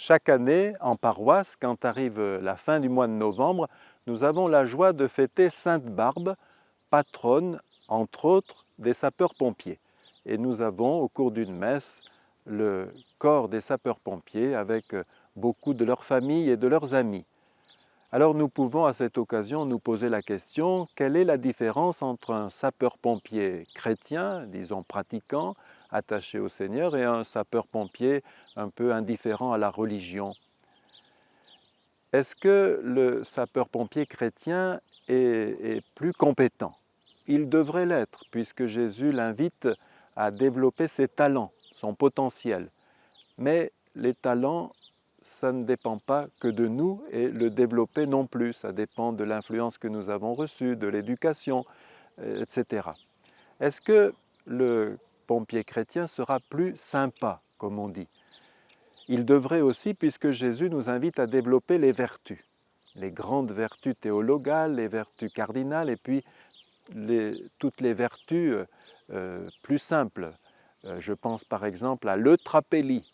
Chaque année, en paroisse, quand arrive la fin du mois de novembre, nous avons la joie de fêter Sainte Barbe, patronne, entre autres, des sapeurs-pompiers. Et nous avons, au cours d'une messe, le corps des sapeurs-pompiers avec beaucoup de leurs familles et de leurs amis. Alors nous pouvons à cette occasion nous poser la question, quelle est la différence entre un sapeur-pompier chrétien, disons pratiquant, attaché au Seigneur, et un sapeur-pompier un peu indifférent à la religion? Est-ce que le sapeur-pompier chrétien est plus compétent? Il devrait l'être, puisque Jésus l'invite à développer ses talents, son potentiel. Mais les talents, ça ne dépend pas que de nous, et le développer non plus. Ça dépend de l'influence que nous avons reçue, de l'éducation, etc. Est-ce que le pompier chrétien sera plus sympa, comme on dit? Il devrait aussi, puisque Jésus nous invite à développer les vertus, les grandes vertus théologales, les vertus cardinales, et puis toutes les vertus plus simples. Je pense par exemple à l'eutrapélie.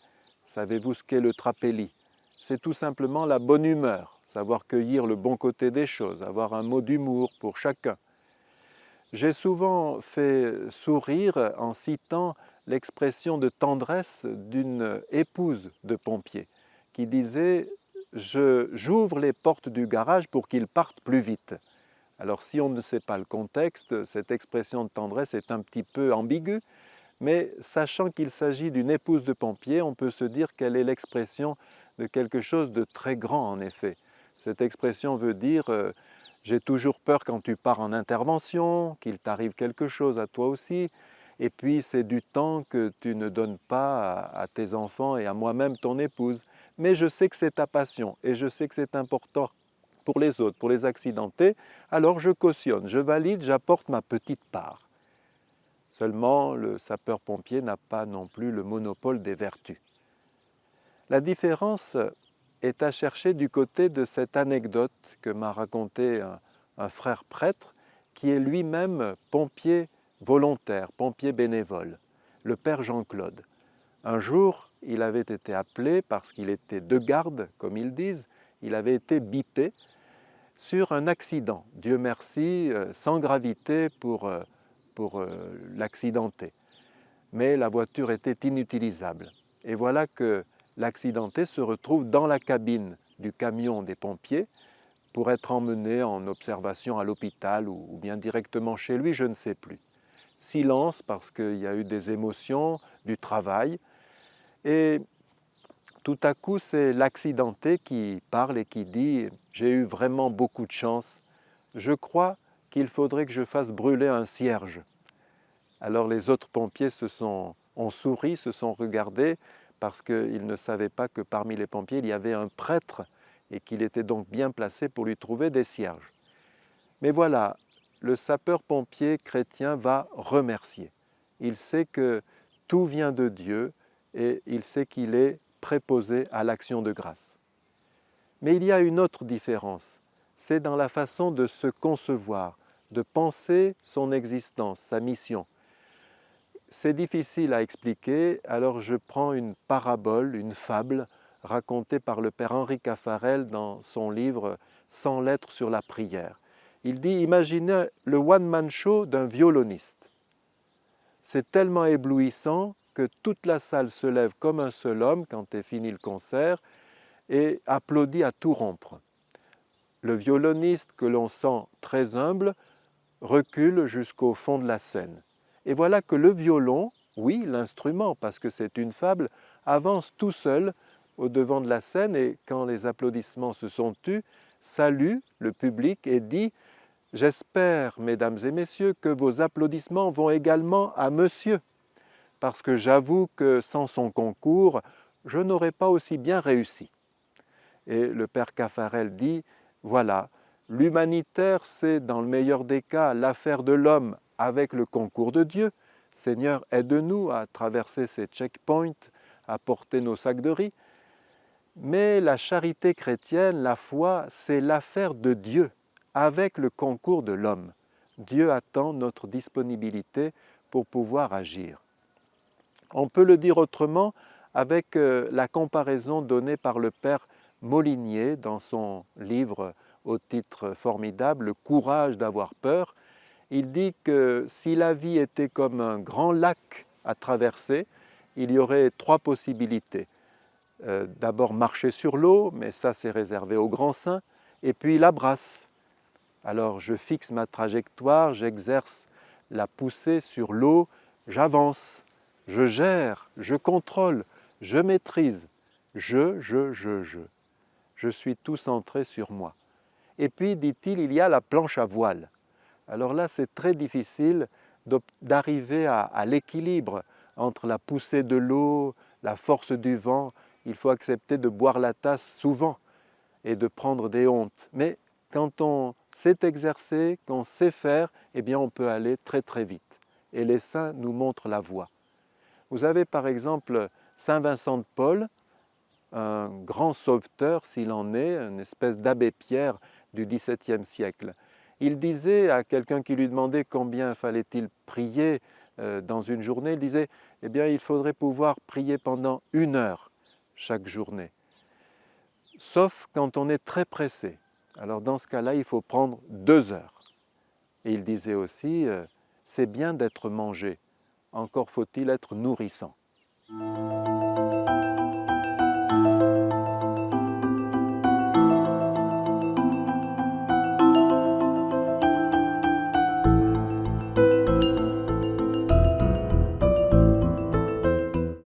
Savez-vous ce qu'est l'eutrapélie? C'est tout simplement la bonne humeur, savoir cueillir le bon côté des choses, avoir un mot d'humour pour chacun. J'ai souvent fait sourire en citant l'expression de tendresse d'une épouse de pompier qui disait « j'ouvre les portes du garage pour qu'ils partent plus vite ». Alors si on ne sait pas le contexte, cette expression de tendresse est un petit peu ambiguë, mais sachant qu'il s'agit d'une épouse de pompier, on peut se dire qu'elle est l'expression de quelque chose de très grand en effet. Cette expression veut dire j'ai toujours peur quand tu pars en intervention, qu'il t'arrive quelque chose à toi aussi, et puis c'est du temps que tu ne donnes pas à tes enfants et à moi-même, ton épouse. Mais je sais que c'est ta passion et je sais que c'est important pour les autres, pour les accidentés, alors je cautionne, je valide, j'apporte ma petite part. Seulement, le sapeur-pompier n'a pas non plus le monopole des vertus. La différence est à chercher du côté de cette anecdote que m'a raconté un frère prêtre qui est lui-même pompier volontaire, pompier bénévole, le père Jean-Claude. Un jour, il avait été appelé parce qu'il était de garde, comme ils disent, il avait été bipé sur un accident, Dieu merci, sans gravité pour l'accidenté. Mais la voiture était inutilisable. Et voilà que l'accidenté se retrouve dans la cabine du camion des pompiers pour être emmené en observation à l'hôpital ou bien directement chez lui, je ne sais plus. Silence parce qu'il y a eu des émotions, du travail. Et tout à coup, c'est l'accidenté qui parle et qui dit « J'ai eu vraiment beaucoup de chance. Je crois qu'il faudrait que je fasse brûler un cierge. » Alors les autres pompiers ont souri, se sont regardés parce qu'ils ne savaient pas que parmi les pompiers, il y avait un prêtre et qu'il était donc bien placé pour lui trouver des cierges. Mais voilà, le sapeur-pompier chrétien va remercier. Il sait que tout vient de Dieu et il sait qu'il est préposé à l'action de grâce. Mais il y a une autre différence, c'est dans la façon de se concevoir, de penser son existence, sa mission. C'est difficile à expliquer, alors je prends une parabole, une fable, racontée par le père Henri Caffarel dans son livre « 100 lettres sur la prière ». Il dit « Imaginez le one-man show d'un violoniste. C'est tellement éblouissant que toute la salle se lève comme un seul homme quand est fini le concert et applaudit à tout rompre. Le violoniste, que l'on sent très humble, recule jusqu'au fond de la scène. Et voilà que le violon, oui, l'instrument, parce que c'est une fable, avance tout seul au devant de la scène et quand les applaudissements se sont tus, salue le public et dit « J'espère, mesdames et messieurs, que vos applaudissements vont également à monsieur, parce que j'avoue que sans son concours, je n'aurais pas aussi bien réussi. » Et le père Caffarel dit « Voilà, l'humanitaire, c'est dans le meilleur des cas l'affaire de l'homme avec le concours de Dieu. Seigneur, aide-nous à traverser ces checkpoints, à porter nos sacs de riz. Mais la charité chrétienne, la foi, c'est l'affaire de Dieu avec le concours de l'homme. Dieu attend notre disponibilité pour pouvoir agir. » On peut le dire autrement, avec la comparaison donnée par le père Molinier dans son livre au titre formidable, Le courage d'avoir peur. Il dit que si la vie était comme un grand lac à traverser, il y aurait trois possibilités. D'abord marcher sur l'eau, mais ça c'est réservé aux grands saints, et puis la brasse. Alors je fixe ma trajectoire, j'exerce la poussée sur l'eau, j'avance, je gère, je contrôle, je maîtrise. Je suis tout centré sur moi. Et puis, dit-il, il y a la planche à voile. Alors là, c'est très difficile d'arriver à l'équilibre entre la poussée de l'eau, la force du vent. Il faut accepter de boire la tasse souvent et de prendre des hontes. Mais quand on sait exercer, qu'on sait faire, eh bien on peut aller très très vite. Et les saints nous montrent la voie. Vous avez par exemple Saint Vincent de Paul, un grand sauveteur s'il en est, une espèce d'abbé Pierre du XVIIe siècle. Il disait à quelqu'un qui lui demandait combien fallait-il prier dans une journée, il disait « Eh bien, il faudrait pouvoir prier pendant 1 heure chaque journée, sauf quand on est très pressé. Alors dans ce cas-là, il faut prendre 2 heures. » Et il disait aussi « C'est bien d'être mangé, encore faut-il être nourrissant. »